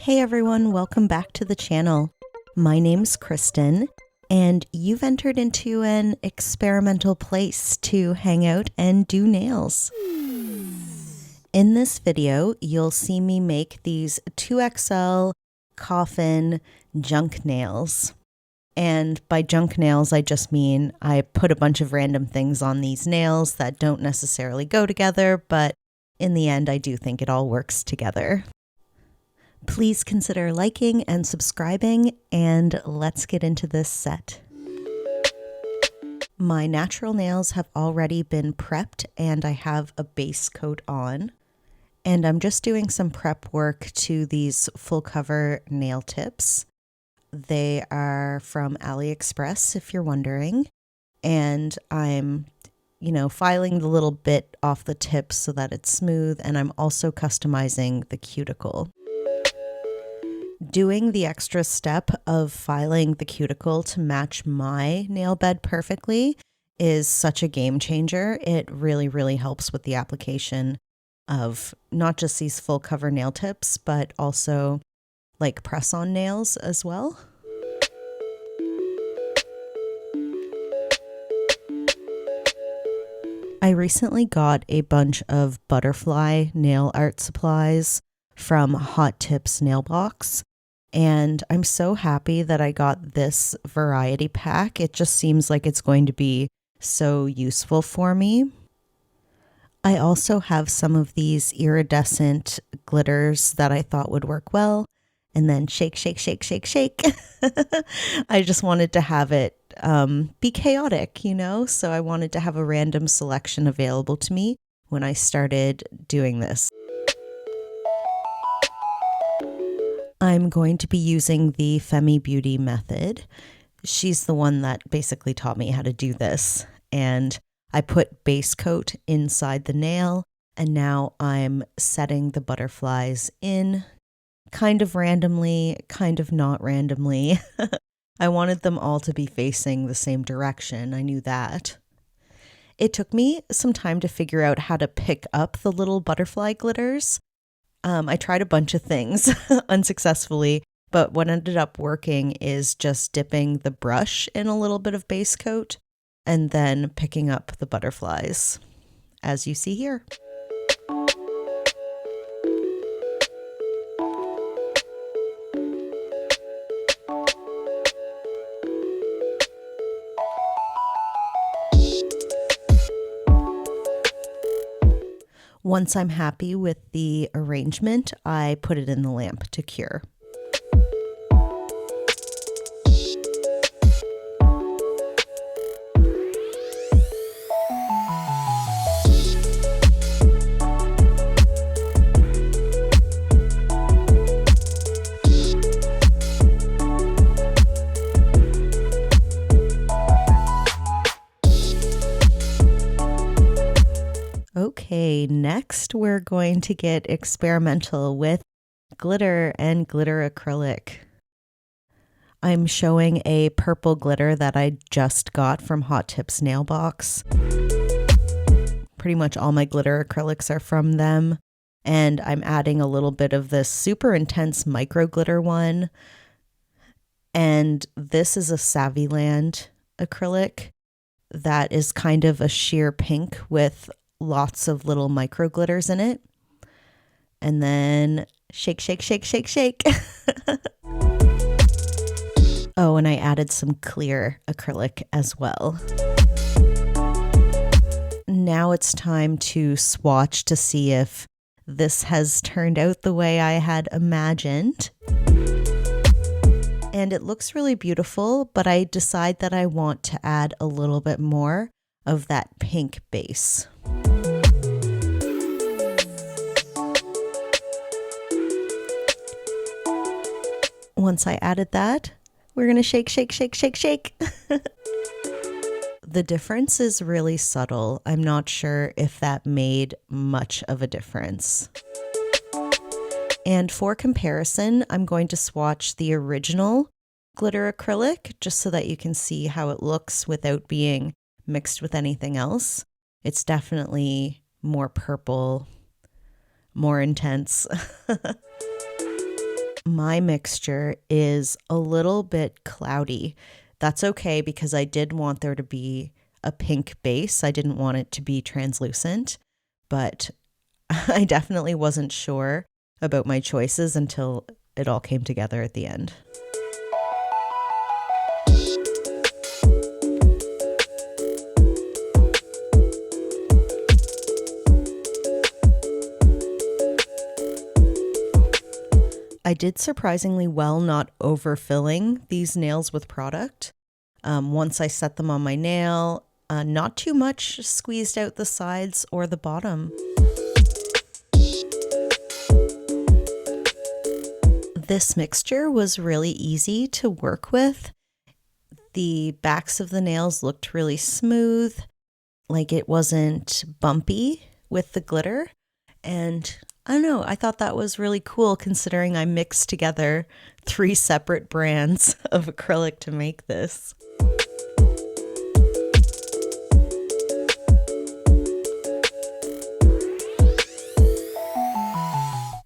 Hey everyone, welcome back to the channel. My name's Kristen, and you've entered into an experimental place to hang out and do nails. In this video, you'll see me make these 2XL coffin junk nails. And by junk nails, I just mean I put a bunch of random things on these nails that don't necessarily go together, but in the end, I do think it all works together. Please consider liking and subscribing, and let's get into this set. My natural nails have already been prepped, and I have a base coat on. And I'm just doing some prep work to these full cover nail tips. They are from AliExpress, if you're wondering. And I'm, filing the little bit off the tip so that it's smooth, and I'm also customizing the cuticle. Doing the extra step of filing the cuticle to match my nail bed perfectly is such a game changer. It really, really helps with the application of not just these full cover nail tips, but also like press-on nails as well. I recently got a bunch of butterfly nail art supplies from Hot Tips Nail Box, and I'm so happy that I got this variety pack. It just seems like it's going to be so useful for me. I also have some of these iridescent glitters that I thought would work well, and then shake, shake, shake, shake, shake. I just wanted to have it be chaotic, so I wanted to have a random selection available to me when I started doing this. I'm going to be using the Femi Beauty method. She's the one that basically taught me how to do this. And I put base coat inside the nail, and now I'm setting the butterflies in kind of randomly, kind of not randomly. I wanted them all to be facing the same direction. I knew that. It took me some time to figure out how to pick up the little butterfly glitters. I tried a bunch of things unsuccessfully, but what ended up working is just dipping the brush in a little bit of base coat and then picking up the butterflies, as you see here. Once I'm happy with the arrangement, I put it in the lamp to cure. Okay, next we're going to get experimental with glitter and glitter acrylic. I'm showing a purple glitter that I just got from Hot Tips Nail Box. Pretty much all my glitter acrylics are from them, and I'm adding a little bit of this super intense micro glitter one. And this is a Saviland acrylic that is kind of a sheer pink with lots of little micro glitters in it. And then shake, shake, shake, shake, shake. Oh, and I added some clear acrylic as well. Now it's time to swatch to see if this has turned out the way I had imagined. And it looks really beautiful, but I decide that I want to add a little bit more of that pink base. Once I added that, we're going to shake, shake, shake, shake, shake. The difference is really subtle. I'm not sure if that made much of a difference. And for comparison, I'm going to swatch the original glitter acrylic just so that you can see how it looks without being mixed with anything else. It's definitely more purple, more intense. my mixture is a little bit cloudy. That's okay because I did want there to be a pink base. I didn't want it to be translucent, but I definitely wasn't sure about my choices until it all came together at the end. I did surprisingly well not overfilling these nails with product. Once I set them on my nail, not too much squeezed out the sides or the bottom. This mixture was really easy to work with. The backs of the nails looked really smooth, like it wasn't bumpy with the glitter. And I don't know, I thought that was really cool considering I mixed together 3 separate brands of acrylic to make this.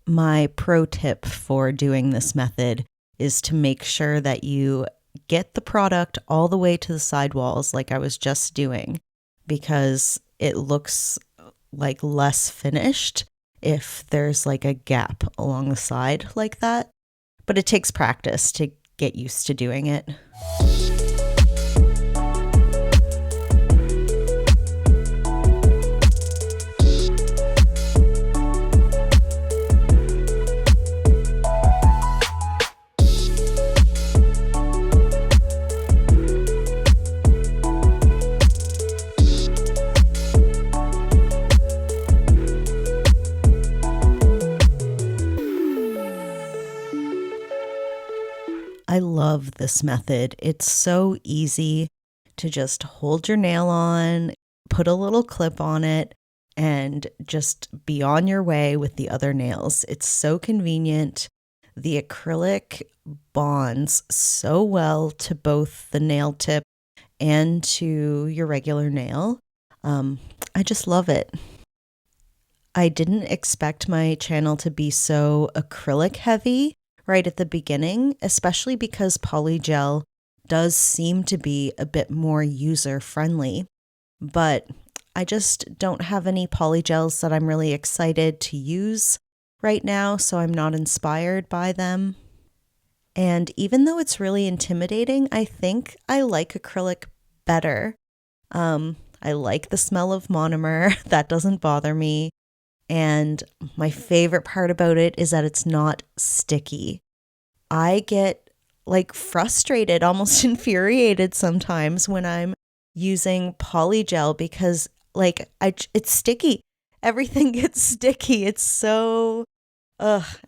My pro tip for doing this method is to make sure that you get the product all the way to the sidewalls like I was just doing, because it looks like less finished if there's like a gap along the side like that. But it takes practice to get used to doing it. I love this method. It's so easy to just hold your nail on, put a little clip on it, and just be on your way with the other nails. It's so convenient. The acrylic bonds so well to both the nail tip and to your regular nail. I just love it. I didn't expect my channel to be so acrylic heavy right at the beginning, especially because polygel does seem to be a bit more user friendly. But I just don't have any polygels that I'm really excited to use right now, so I'm not inspired by them. And even though it's really intimidating, I think I like acrylic better. I like the smell of monomer. That doesn't bother me. And my favorite part about it is that it's not sticky. I get like frustrated, almost infuriated sometimes when I'm using polygel because it's sticky. Everything gets sticky. It's so,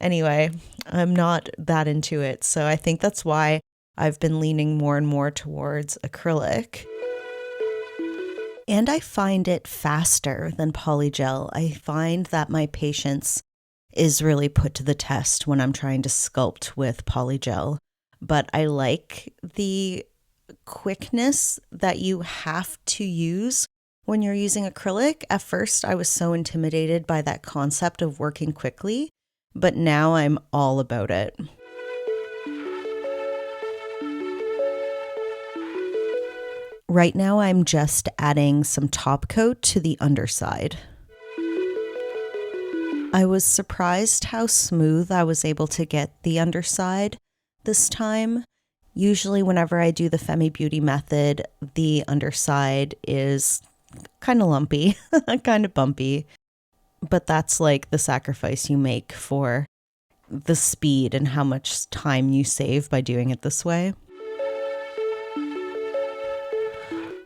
anyway, I'm not that into it. So I think that's why I've been leaning more and more towards acrylic. And I find it faster than polygel. I find that my patience is really put to the test when I'm trying to sculpt with polygel. But I like the quickness that you have to use when you're using acrylic. At first, I was so intimidated by that concept of working quickly, but now I'm all about it. Right now, I'm just adding some top coat to the underside. I was surprised how smooth I was able to get the underside this time. Usually, whenever I do the Femi Beauty method, the underside is kind of lumpy, kind of bumpy. But that's like the sacrifice you make for the speed and how much time you save by doing it this way.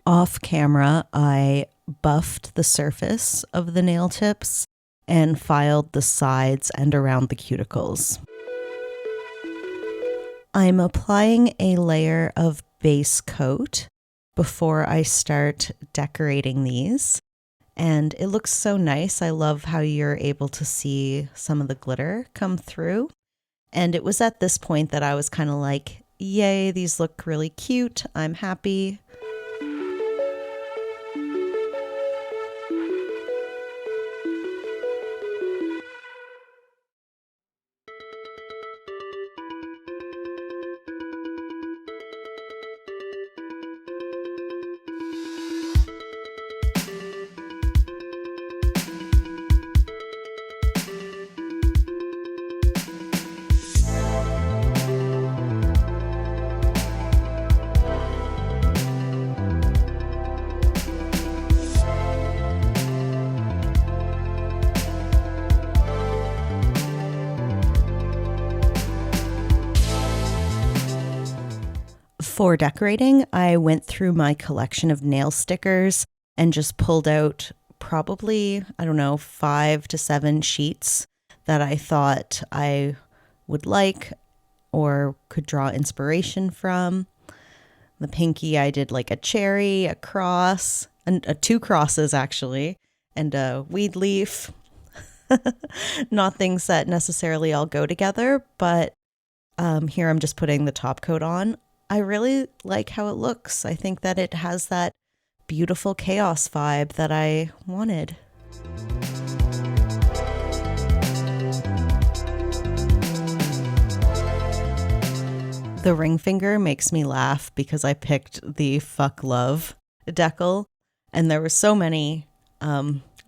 Off camera, I buffed the surface of the nail tips and filed the sides and around the cuticles. I'm applying a layer of base coat before I start decorating these, and it looks so nice. I love how you're able to see some of the glitter come through. And it was at this point that I was kind of like, yay, these look really cute. I'm happy. For decorating, I went through my collection of nail stickers and just pulled out probably, I don't know, 5 to 7 sheets that I thought I would like or could draw inspiration from. The pinky, I did like a cherry, a cross, and 2 crosses actually, and a weed leaf. Not things that necessarily all go together, but here I'm just putting the top coat on. I really like how it looks. I think that it has that beautiful chaos vibe that I wanted. The ring finger makes me laugh because I picked the fuck love decal, and there were so many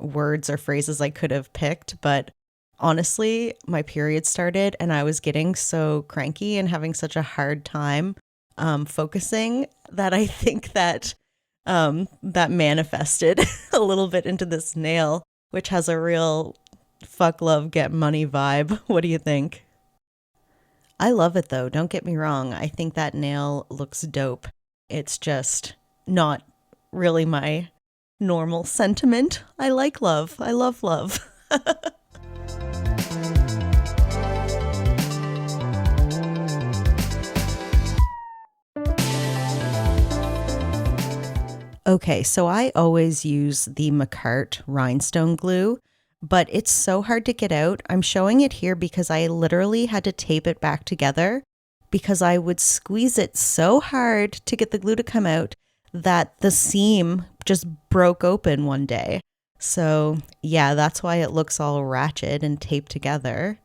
words or phrases I could have picked, but honestly, my period started and I was getting so cranky and having such a hard time focusing that I think that that manifested a little bit into this nail, which has a real fuck love get money vibe. What do you think? I love it though, don't get me wrong. I think that nail looks dope. It's just not really my normal sentiment. I like love. I love love. Okay, so I always use the McCart rhinestone glue, but it's so hard to get out. I'm showing it here because I literally had to tape it back together because I would squeeze it so hard to get the glue to come out that the seam just broke open one day. So yeah, that's why it looks all ratchet and taped together.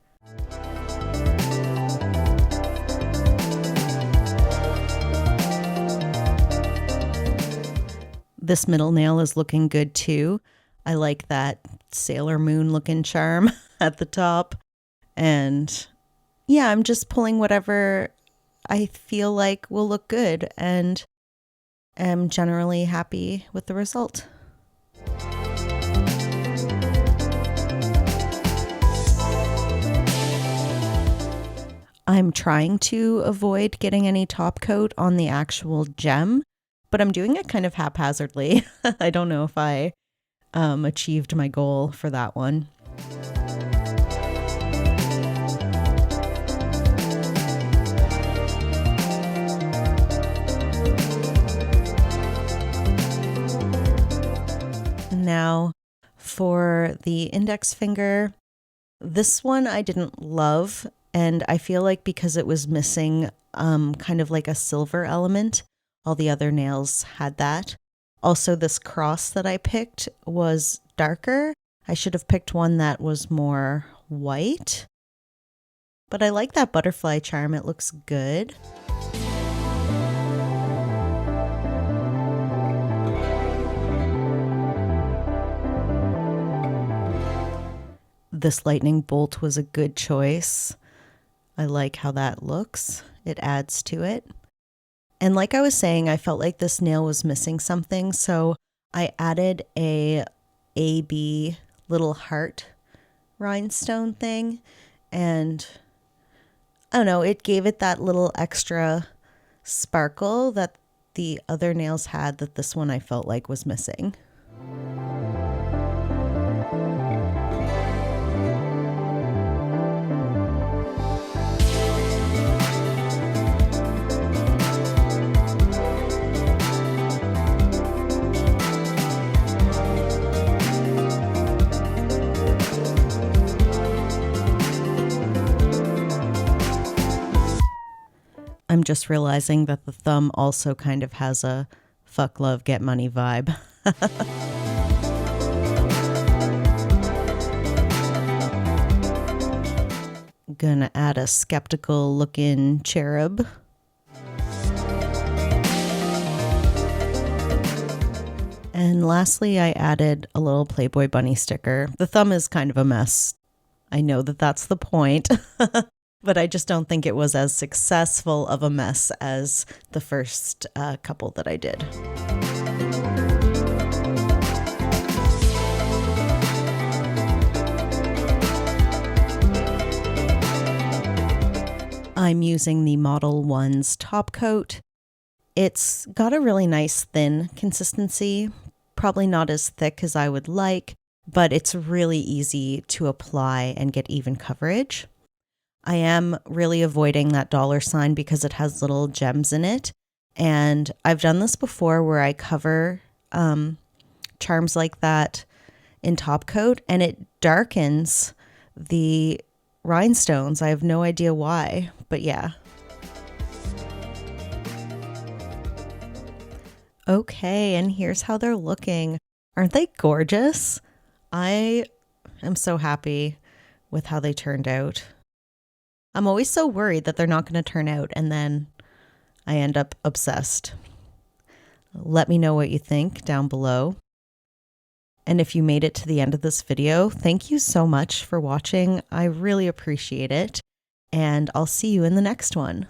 This middle nail is looking good too. I like that Sailor Moon looking charm at the top. And yeah, I'm just pulling whatever I feel like will look good and am generally happy with the result. I'm trying to avoid getting any top coat on the actual gem, but I'm doing it kind of haphazardly. I don't know if I achieved my goal for that one. Now for the index finger, this one I didn't love, and I feel like because it was missing kind of like a silver element, all the other nails had that. Also, this cross that I picked was darker. I should have picked one that was more white. But I like that butterfly charm. It looks good. This lightning bolt was a good choice. I like how that looks. It adds to it. And like I was saying, I felt like this nail was missing something, so I added a AB little heart rhinestone thing, and I don't know, it gave it that little extra sparkle that the other nails had that this one I felt like was missing. I'm just realizing that the thumb also kind of has a fuck love get money vibe. Gonna add a skeptical looking cherub. And lastly, I added a little Playboy bunny sticker. The thumb is kind of a mess. I know that that's the point. But I just don't think it was as successful of a mess as the first couple that I did. I'm using the Model 1's top coat, It's got a really nice thin consistency, probably not as thick as I would like, but it's really easy to apply and get even coverage. I am really avoiding that dollar sign because it has little gems in it. And I've done this before where I cover charms like that in top coat and it darkens the rhinestones. I have no idea why, but yeah. Okay, and here's how they're looking. Aren't they gorgeous? I am so happy with how they turned out. I'm always so worried that they're not going to turn out, and then I end up obsessed. Let me know what you think down below. And if you made it to the end of this video, thank you so much for watching. I really appreciate it, and I'll see you in the next one.